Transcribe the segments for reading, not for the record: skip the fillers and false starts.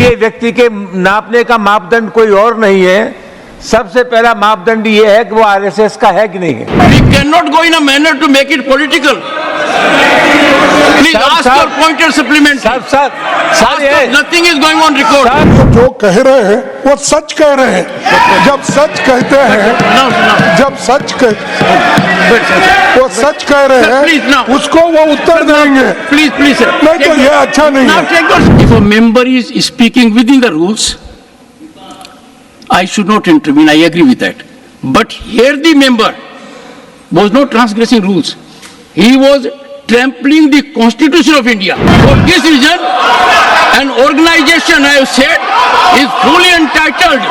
लिए व्यक्ति के नापने का मापदंड कोई और नहीं है। सबसे पहला मापदंड ये है कि वो आरएसएस का है कि नहीं है। We cannot go in a manner to make it political. Please ask your pointer supplement. Sir, Nothing is going on record. जो कह रहे हैं वो सच कह रहे हैं। जब सच कहते हैं, जब सच वो सच कह रहे हैं, उसको वो उत्तर देंगे। Please, sir. नहीं तो ये अच्छा नहीं है। If a member is speaking within the rules, I should not intervene. I agree with that. But here the member was not transgressing rules. He was trampling the Constitution of India. For this reason, an organization, I have said, is fully entitled.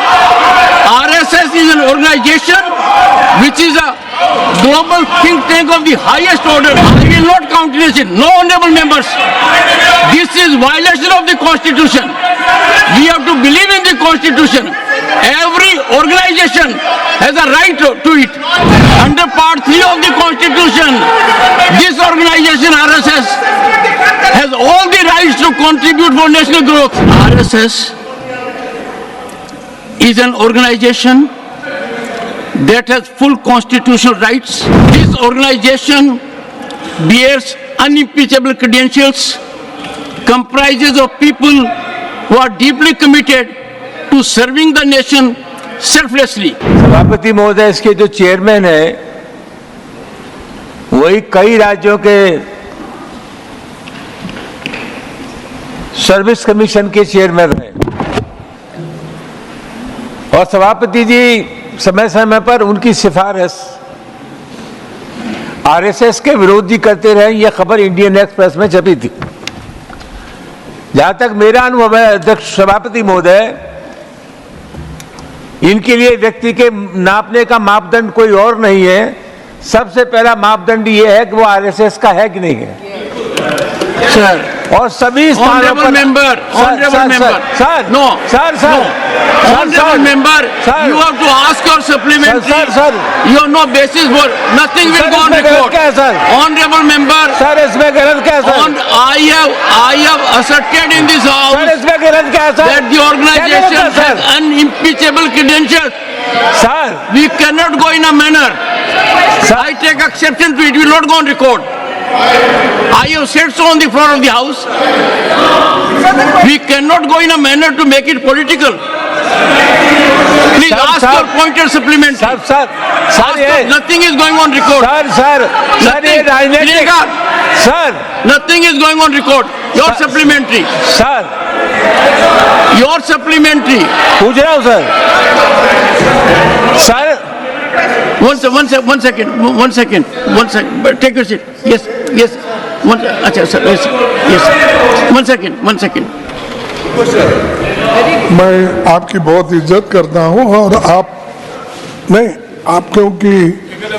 RSS is an organization which is a global think tank of the highest order. I will not countenance it. No, honorable members. This is violation of the Constitution. We have to believe in the Constitution. Every organization has a right to it. Under Part 3 of the Constitution, this organization, RSS, has all the rights to contribute for national growth. RSS is an organization that has full constitutional rights. This organization bears unimpeachable credentials, comprises of people who are deeply committed to serving the nation selflessly. सभापति महोदय, इसके जो chairman है वही कई राज्यों के service commission के चेयरमैन हैं और सभापति जी समय समय पर उनकी सिफारिश आरएसएस के विरोधी करते रहे। यह खबर इंडियन एक्सप्रेस में छपी थी। जहां तक मेरा अनुभव है अध्यक्ष सभापति महोदय, इनके लिए व्यक्ति के नापने का मापदंड कोई और नहीं है। सबसे पहला मापदंड ये है कि वो आरएसएस का है कि नहीं है। Sir, और सभी स्थानों पर member, honorable member, sir, no, sir, honorable member, you have to ask your supplementary. Sir, you have no basis for nothing will go on record. क्या है सर? Honorable member, सर इसमें गलत क्या है sir? I have asserted in this house sir इसमें गलत क्या है sir? that the organization has unimpeachable credentials. Sir, We cannot go in a manner. I take exception to it. Will not go on record. I have said so on the floor of the house. We cannot go in a manner to make it political. Please ask your pointer supplement. Sir, Nothing is going on record. Sir, ये राजनीतिक sir, Nothing is going on record. Your supplementary. Sir, Your supplementary. पूछ रहा हूँ sir. One second. Take your seat. Yes. अच्छा sir, yes. One second. मैं आपकी बहुत इज्जत करता हूँ और आप क्योंकि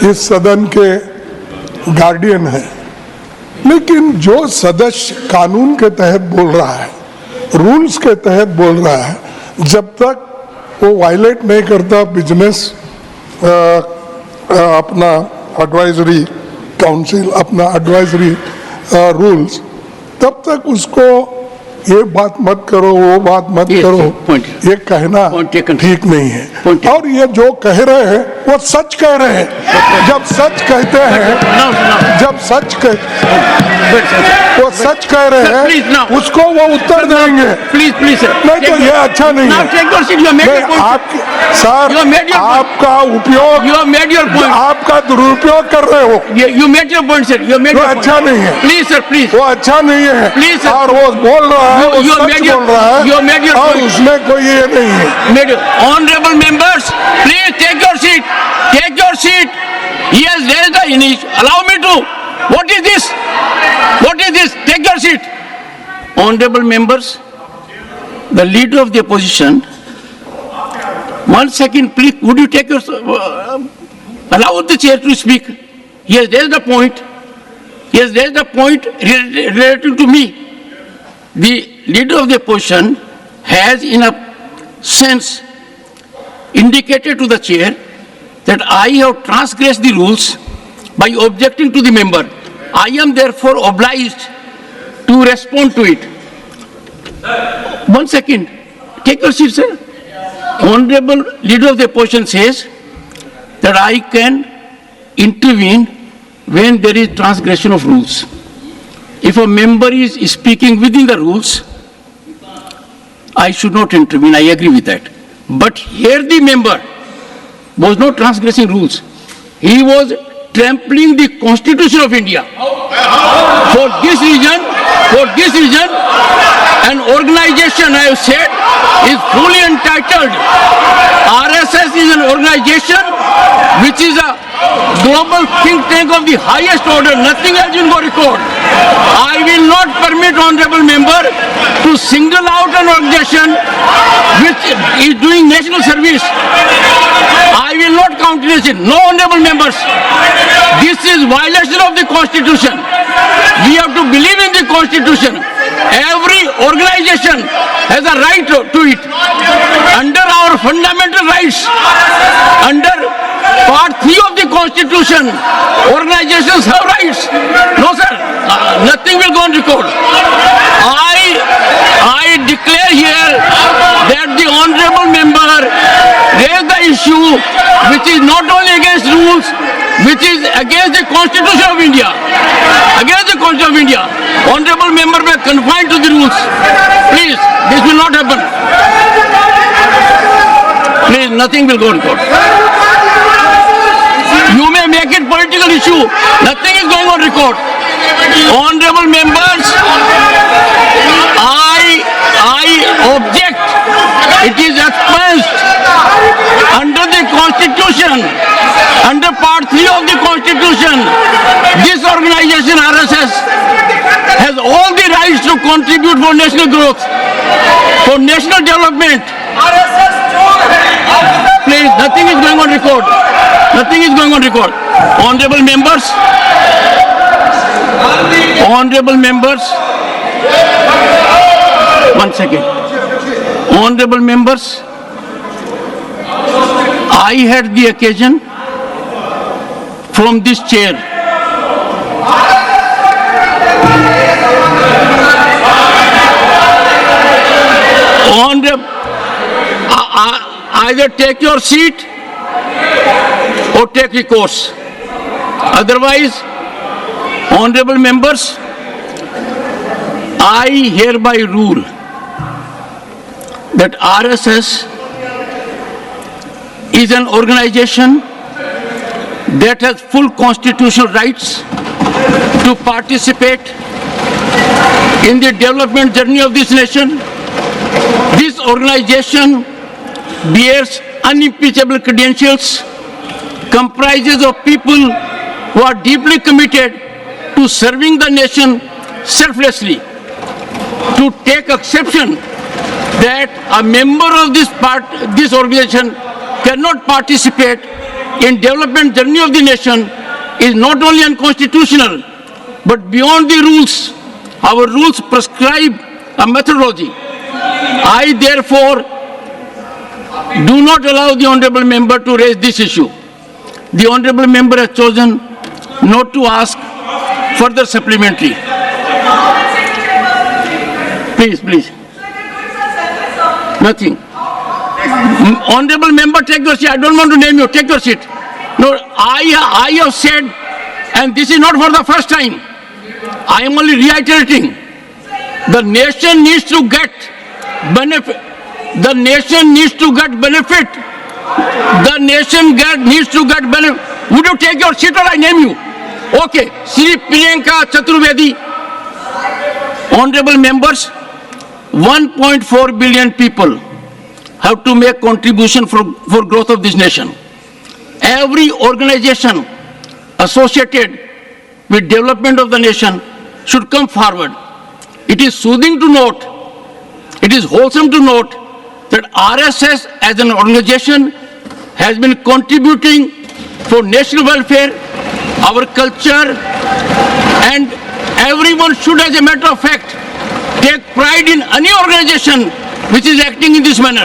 इस सदन के गार्डियन हैं, लेकिन जो सदस्य कानून के तहत बोल रहा है, रूल्स के तहत बोल रहा है, जब तक वो वायलेट नहीं करता बिजनेस अपना एडवाइजरी काउंसिल, अपना एडवाइजरी रूल्स, तब तक उसको ये बात मत करो, वो बात मत करो, ये कहना ठीक नहीं है। और ये जो कह रहे हैं वो सच कह रहे हैं। जब सच कहते हैं, वो सच कह रहे हैं, उसको वो उत्तर देंगे। Please, sir. नहीं तो ये अच्छा नहीं है। आपका उपयोग, आपका दुरुपयोग कर रहे हो। You made your point, sir. You made your point. अच्छा नहीं है। Please, sir. वो अच्छा नहीं है। Please, sir. और वो बोल रहा है, वो सच बोल रहा है, और उसमें कोई ये नहीं है। Honorable members, please take your seat. Take your seat. He has raised the initiative. Allow me to. What is this? Take your seat. Honorable members, the leader of the opposition. 1 second, please. Would you take your allow the chair to speak? He has raised a point. Relating to me. The leader of the opposition has, in a sense, indicated to the chair that I have transgressed the rules by objecting to the member. I am therefore obliged to respond to it. 1 second. Take your seat, sir. Honorable Leader of the Opposition says that I can intervene when there is transgression of rules. If a member is speaking within the rules, I should not intervene. I agree with that. But here the member was not transgressing rules. He was trampling the Constitution of India. For this reason, an organization, I have said, is fully entitled. RSS is an organization which is a global think tank of the highest order. Nothing else will go record. I will not permit honorable member to single out an organization which is doing national service. I will not countenance it. No, honorable members. This is violation of the Constitution. We have to believe in the Constitution. Every organization has a right to it. Under our fundamental rights, under Part 3 of the Constitution, organizations have rights. No, sir. Nothing will go on record. I declare here that the honorable member raised the issue which is not only against rules, which is against the Constitution of India. Against the Constitution of India. Honorable member may confine to the rules. Please, this will not happen. Please, nothing will go on record. You may make it political issue. Nothing is going on record. Honorable members, I object. It is expunged under the Constitution, under Part 3 of the Constitution. This organization, RSS, has all the rights to contribute for national growth, for national development. Please, nothing is going on record. Nothing is going on record. Honorable members, one second. Honorable members, I had the occasion from this chair either take your seat or take recourse. Otherwise, honorable members, I hereby rule that RSS is an organization that has full constitutional rights to participate in the development journey of this nation. This organization bears unimpeachable credentials, comprises of people who are deeply committed to serving the nation selflessly. To take exception that a member of this organization cannot participate in development journey of the nation is not only unconstitutional, but beyond the rules. Our rules prescribe a methodology. I therefore do not allow the honorable member to raise this issue. The honorable member has chosen not to ask further supplementary. Please. Nothing. Honorable member, take your seat. I don't want to name you. Take your seat. No, I have said, and this is not for the first time, I am only reiterating, the nation needs to get benefit. The nation needs to get benefit. The nation needs to get benefit. Would you take your seat or I name you? Okay. Sri Priyanka Chaturvedi. Honorable members, 1.4 billion people have to make contribution for growth of this nation. Every organization associated with development of the nation should come forward. It is soothing to note, it is wholesome to note that RSS as an organization has been contributing for national welfare, our culture, and everyone should, as a matter of fact, take pride in any organization which is acting in this manner.